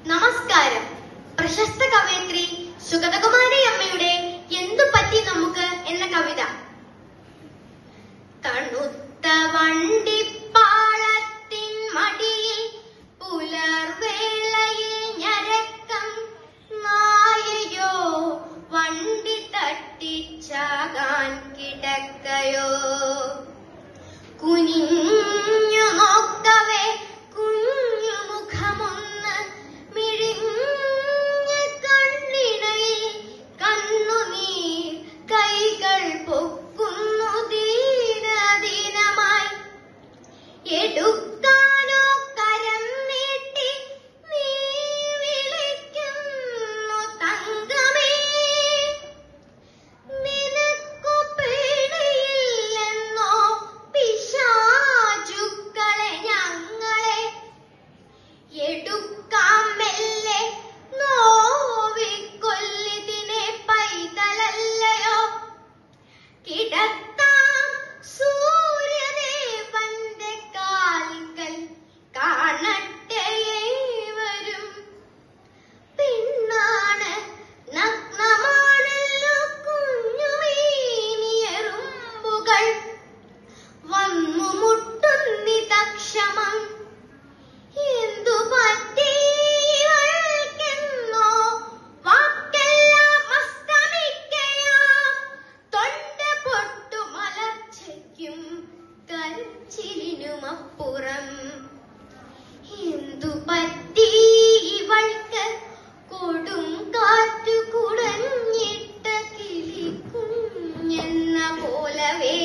നമസ്കാരം. പ്രശസ്ത കവയിത്രി സുഗതകുമാരി അമ്മയുടെ എന്തു പറ്റി നമുക്ക് എന്ന കവിത. തണുത്ത വണ്ടിപ്പാളത്തിൻ മടിയിൽ പുലർവേളയിൽ ഞരക്കം നായയോ വണ്ടി തട്ടിച്ചാകാൻ കിടക്കയോ കുനിഞ്ഞു നോക്കവേ കുഞ്ഞു മുഖമൊന്ന് മിഴിഞ്ഞ കണ്ണിണയിൽ കണ്ണുനീർ കൈകൾ പൊക്കുന്നു ദീനദീനമായി എടുക്കാനോ കരം നീട്ടി നീ വിളിക്കുന്നു തങ്കമേ നിനക്കു പേടിയില്ലെന്നോ പിശാചുക്കളെ ഞങ്ങളെ എടുക്കാം മെല്ലെ നോവിക്കൊല്ലിതിനെ പൈതലല്ലയോ കിടത്താം സൂര്യദേവന്റെ കാൽക്കൽ കാണട്ടെ ഏവരും പിന്നാണ് നഗ്നമാണല്ലോ കുഞ്ഞുമീനിയെറുമ്പുകൾ വന്നു മുട്ടുന്നിതക്ഷമം എന്തു പറ്റി ഇവൾക്കെന്നോ വാക്കെല്ലാം അസ്തമിക്കയാം തൊണ്ട പൊട്ടു മലർച്ചയ്ക്കും കരച്ചിലിനുമപ്പുറം എന്തു പറ്റി ഇവൾക്ക് കൊടും കാറ്റു കുടഞ്ഞിട്ട കിളിക്കുഞ്ഞെന്ന പോലവേ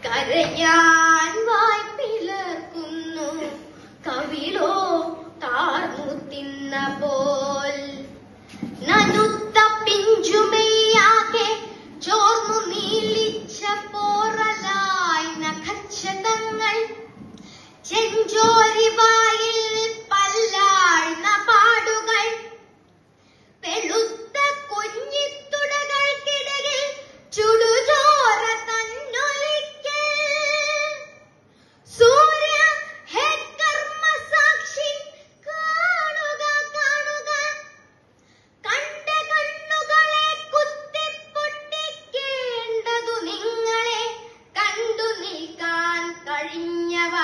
കരയാൻ വായ് പിളർക്കുന്നു കവിളോ കാർന്നു തിന്ന പോൽ നനുത്ത പിഞ്ചുമെയ്യാകെ ചോർന്നു നീലിച്ച പോറലായി നഖച്ഛതങ്ങൾ ചെഞ്ചോരി വായിൽ പല്ലാഴ്ന്ന പാടുകൾ വെളുത്ത കുഞ്ഞിത്തുടകൾക്കിടയിൽ ചുടുചോര തന്നൊലിക്കൽ സൂര്യ ഹേ കർമ്മസാക്ഷി കാണുക കാണുക കണ്ട കണ്ണുകളെ കുത്തിപ്പൊട്ടിക്കേണ്ടതു നിങ്ങളെ കണ്ടു നിൽക്കാൻ കഴിഞ്ഞവ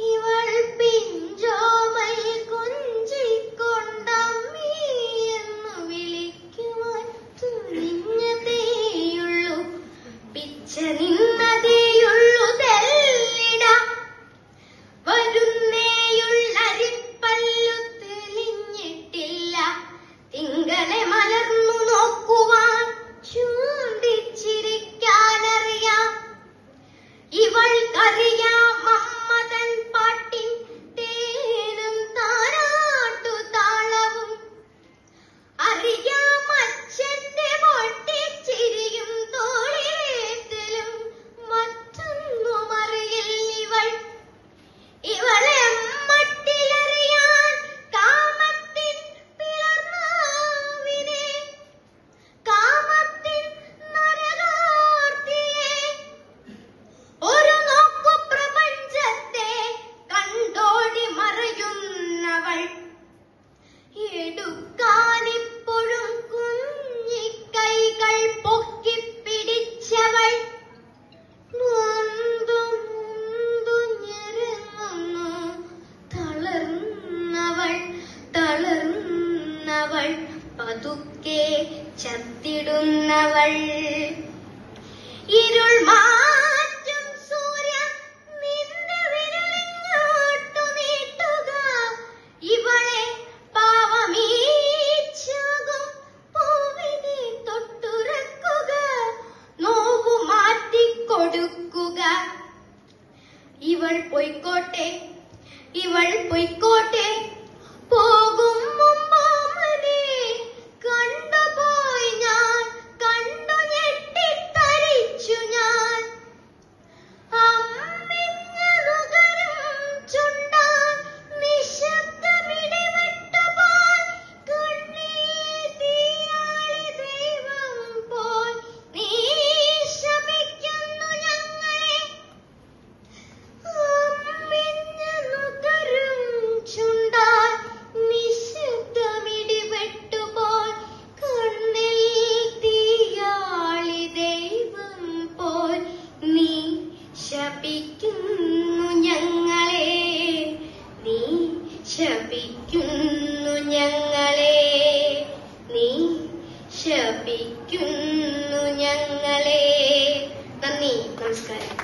ഇവൾ പിഞ്ചോമൽ കൊഞ്ചിക്കൊണ്ടമ്മീ എന്നു വിളിക്കുവാൻ തുനിഞ്ഞതേയുള്ളൂ പിച്ച നിന്നതേയുള്ളൂ തെല്ലിട വരുന്നേയുള്ളരിപ്പല്ലു തെളിഞ്ഞിട്ടില്ല തിങ്കളെ മലർന്നു നോക്കുവാൻ ചൂണ്ടിച്ചിരിക്കാനറിയാം ഇവൾക്കറിയാം മമ്മതൻ പാട്ടിൻ തേനും താരാട്ടു താളവും അറിയാം അച്ഛന്റെ പൊട്ടിച്ചിരിയും തോളിലേറ്റലും മറ്റൊന്നും അറിയില്ല ഇവളെ മട്ടിലറിയാൻ കാമത്തിൻ പിളർന്നാവിനെ കാമത്തിൻ നരകാർത്തിയെ ഒരു നോക്കു പ്രപഞ്ചത്തെ കണ്ടോടി മറയുന്നവൾ എടുക്കാനിപ്പോഴും കുഞ്ഞിക്കൈകൾ പൊക്കിപ്പിടിച്ചവൾ നൊന്തു നൊന്തു ഞെരുങ്ങുന്നു തളർന്നവൾ പതുക്കെ ചത്തിടുന്നവൾ ഇരുൾ മാറ്റും സൂര്യ നിന്റെ വിരലിങ്ങോട്ടു നീട്ടുക ഇവളെ പാവമീച്ചാകും പൂവിനെ തൊട്ടുറക്കുക നോവു മാറ്റിക്കൊടുക്കുക ഇവൾ പൊയ്ക്കോട്ടെ പോകും മുമ്പാമനെ കണ്ടുപോയി ഞാൻ കണ്ടു ഞെട്ടിത്തരിച്ചു ഞാൻ അമ്മിഞ്ഞ നുകരും ചുണ്ടാൻ നിശബ്ദമിടിവെട്ടുപോൽ കണ്ണിൽ തീയാളി ദൈവം പോൽ നീ ശപിക്കുന്നു ഞങ്ങളെ അമ്മിഞ്ഞ നുകരും ശപിക്കുന്നു ഞങ്ങളെ. നന്ദി, നമസ്കാരം.